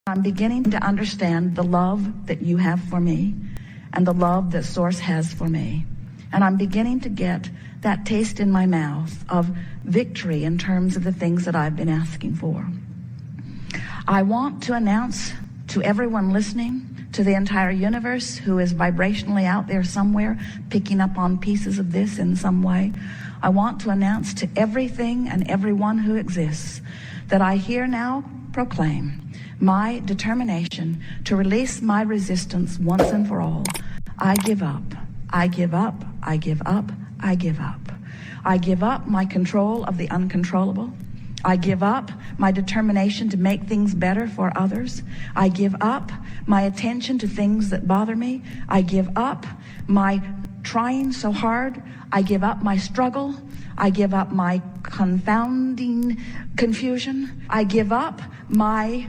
I'm beginning to understand the love that you have for me and the love that Source has for me. And I'm beginning to get that taste in my mouth of victory in terms of the things that I've been asking for. I want to announce to everyone listening, to the entire universe who is vibrationally out there somewhere, picking up on pieces of this in some way, I want to announce to everything and everyone who exists that I here now proclaim my determination to release my resistance once and for all. I give up. I give up. I give up. I give up. I give up my control of the uncontrollable. I give up my determination to make things better for others. I give up my attention to things that bother me. I give up my trying so hard. I give up my struggle. I give up my confounding confusion. I give up my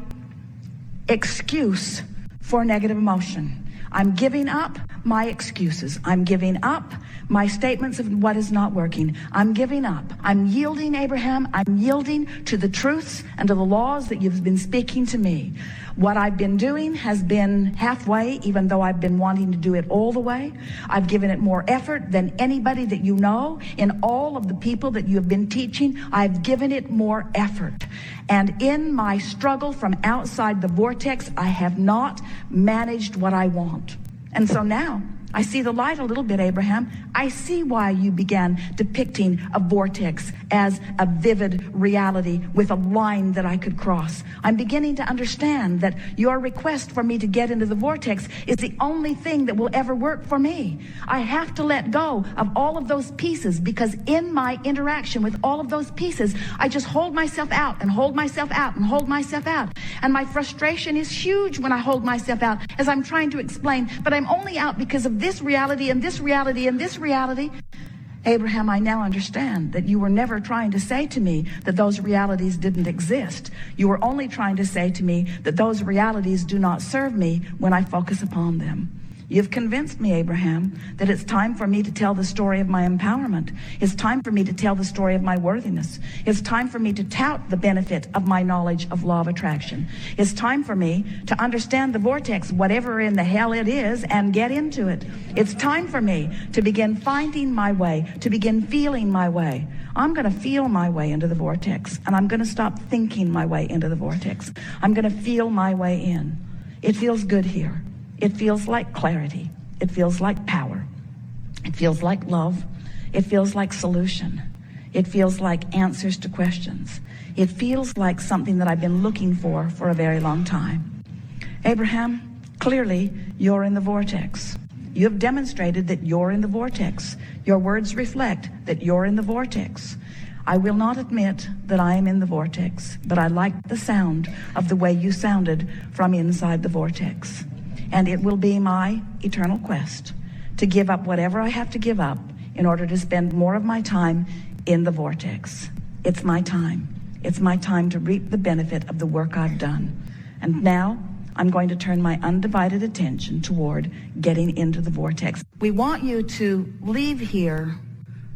excuse for negative emotion. I'm giving up my excuses. I'm giving up my statements of what is not working. I'm giving up. I'm yielding, Abraham. I'm yielding to the truths and to the laws that you've been speaking to me. What I've been doing has been halfway, even though I've been wanting to do it all the way. I've given it more effort than anybody that you know. In all of the people that you have been teaching, I've given it more effort. And in my struggle from outside the vortex, I have not managed what I want. And so now I see the light a little bit, Abraham. I see why you began depicting a vortex as a vivid reality with a line that I could cross. I'm beginning to understand that your request for me to get into the vortex is the only thing that will ever work for me. I have to let go of all of those pieces, because in my interaction with all of those pieces, I just hold myself out and hold myself out and hold myself out. And my frustration is huge when I hold myself out, as I'm trying to explain, but I'm only out because of this reality and this reality and this reality. Abraham, I now understand that you were never trying to say to me that those realities didn't exist. You were only trying to say to me that those realities do not serve me when I focus upon them. You've convinced me, Abraham, that it's time for me to tell the story of my empowerment. It's time for me to tell the story of my worthiness. It's time for me to tout the benefit of my knowledge of law of attraction. It's time for me to understand the vortex, whatever in the hell it is, and get into it. It's time for me to begin finding my way, to begin feeling my way. I'm going to feel my way into the vortex, and I'm going to stop thinking my way into the vortex. I'm going to feel my way in. It feels good here. It feels like clarity. It feels like power. It feels like love. It feels like solution. It feels like answers to questions. It feels like something that I've been looking for a very long time. Abraham, clearly you're in the vortex. You have demonstrated that you're in the vortex. Your words reflect that you're in the vortex. I will not admit that I am in the vortex, but I like the sound of the way you sounded from inside the vortex. And it will be my eternal quest to give up whatever I have to give up in order to spend more of my time in the vortex. It's my time. It's my time to reap the benefit of the work I've done. And now I'm going to turn my undivided attention toward getting into the vortex. We want you to leave here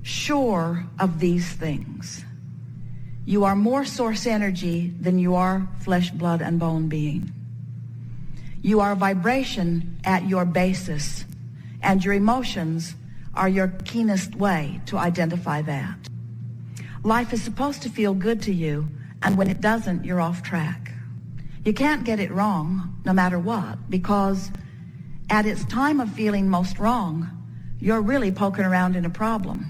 sure of these things. You are more source energy than you are flesh, blood, and bone being. You are vibration at your basis, and your emotions are your keenest way to identify that. Life is supposed to feel good to you, and when it doesn't, you're off track. You can't get it wrong, no matter what, because at its time of feeling most wrong, you're really poking around in a problem.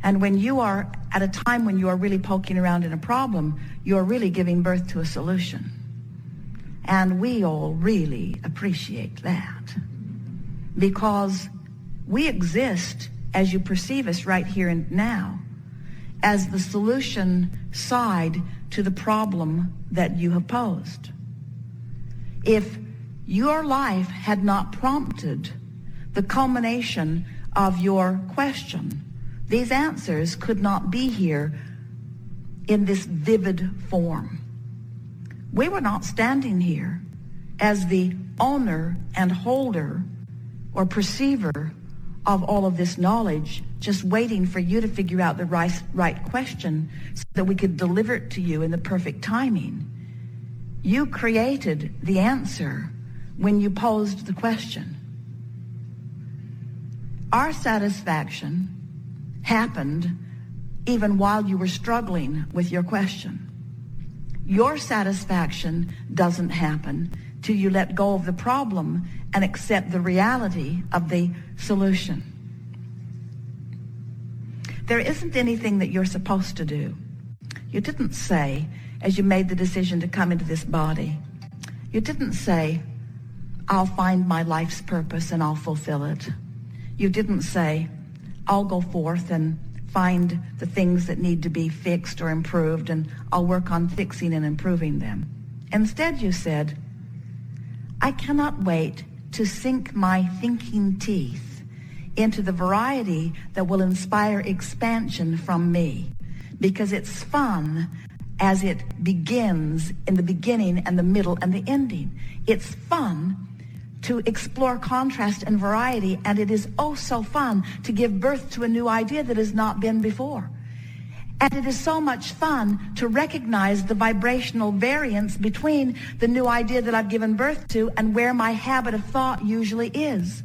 And when you are at a time when you are really poking around in a problem, you're really giving birth to a solution. And we all really appreciate that, because we exist, as you perceive us right here and now, as the solution side to the problem that you have posed. If your life had not prompted the culmination of your question, these answers could not be here in this vivid form. We were not standing here as the owner and holder or perceiver of all of this knowledge, just waiting for you to figure out the right question so that we could deliver it to you in the perfect timing. You created the answer when you posed the question. Our satisfaction happened even while you were struggling with your question. Your satisfaction doesn't happen till you let go of the problem and accept the reality of the solution. There isn't anything that you're supposed to do. You didn't say, as you made the decision to come into this body, you didn't say, I'll find my life's purpose and I'll fulfill it. You didn't say, I'll go forth and find the things that need to be fixed or improved, and I'll work on fixing and improving them. Instead, you said, I cannot wait to sink my thinking teeth into the variety that will inspire expansion from me, because it's fun as it begins in the beginning and the middle and the ending. It's fun to explore contrast and variety, and it is oh so fun to give birth to a new idea that has not been before. And it is so much fun to recognize the vibrational variance between the new idea that I've given birth to and where my habit of thought usually is.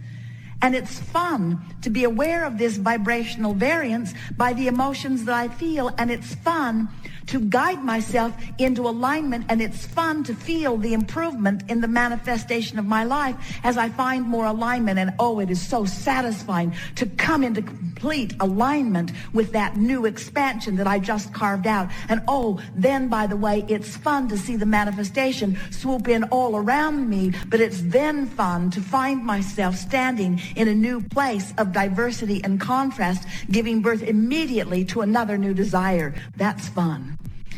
And it's fun to be aware of this vibrational variance by the emotions that I feel, and it's fun to guide myself into alignment, and it's fun to feel the improvement in the manifestation of my life as I find more alignment. And oh, it is so satisfying to come into complete alignment with that new expansion that I just carved out. And oh, then, by the way, it's fun to see the manifestation swoop in all around me, but it's then fun to find myself standing in a new place of diversity and contrast, giving birth immediately to another new desire. That's fun.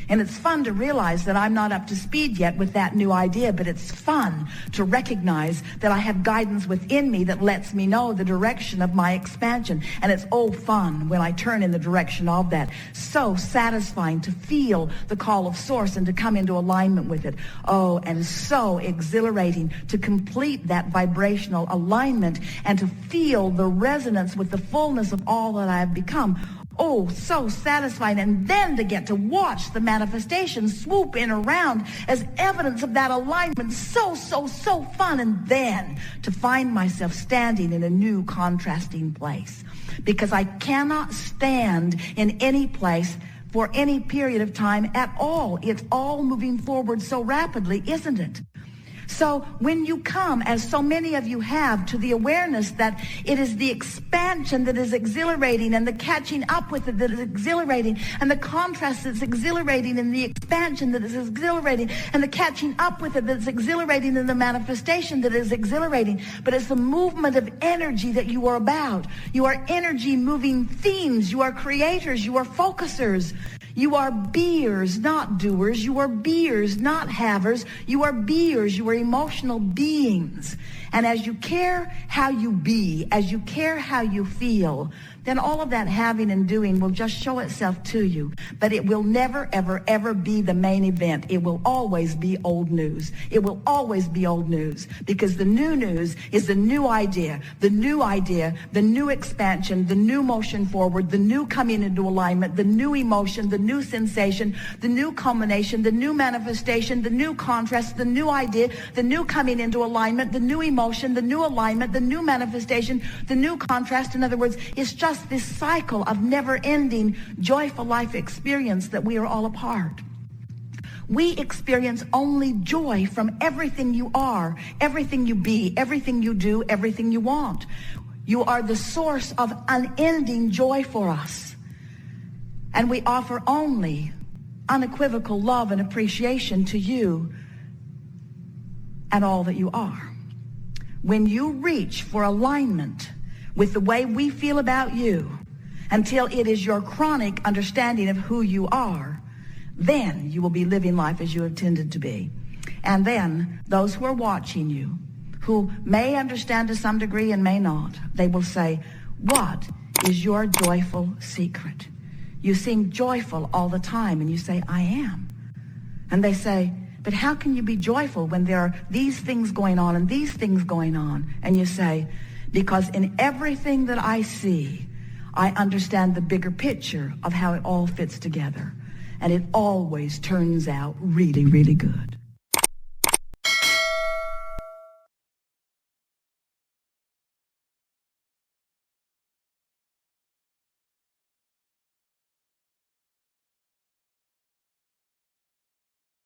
And it's fun to realize that I'm not up to speed yet with that new idea, but it's fun to recognize that I have guidance within me that lets me know the direction of my expansion. And it's oh fun when I turn in the direction of that. So satisfying to feel the call of source and to come into alignment with it. Oh, and so exhilarating to complete that vibrational alignment and to feel the resonance with the fullness of all that I have become. Oh, so satisfying. And then to get to watch the manifestation swoop in around as evidence of that alignment. So fun. And then to find myself standing in a new contrasting place. Because I cannot stand in any place for any period of time at all. It's all moving forward so rapidly, isn't it? So when you come, as so many of you have, to the awareness that it is the expansion that is exhilarating and the catching up with it that is exhilarating and the contrast that's exhilarating and the expansion that is exhilarating and the catching up with it that's exhilarating and the manifestation that is exhilarating. But it's the movement of energy that you are about. You are energy moving themes. You are creators. You are focusers. You are beers, not doers. You are beers, not havers. You are beers. You are emotional beings. And as you care how you be, as you care how you feel, then all of that having and doing will just show itself to you. But it will never, ever, ever be the main event. It will always be old news. It will always be old news, because the new news is the new idea, the new expansion, the new motion forward, the new coming into alignment, the new emotion, the new sensation, the new culmination, the new manifestation, the new contrast, the new idea, the new coming into alignment, the new emotion, the new alignment, the new manifestation, the new contrast. In other words, it's just this cycle of never-ending joyful life experience that we are all a part. We experience only joy from everything you are, everything you be, everything you do, everything you want. You are the source of unending joy for us. And we offer only unequivocal love and appreciation to you and all that you are. When you reach for alignment with the way we feel about you until it is your chronic understanding of who you are, then you will be living life as you intended to be. And then those who are watching you, who may understand to some degree and may not, they will say, what is your joyful secret? You seem joyful all the time, and you say, I am. And they say, but how can you be joyful when there are these things going on and these things going on? And you say, because in everything that I see, I understand the bigger picture of how it all fits together. And it always turns out really, really good.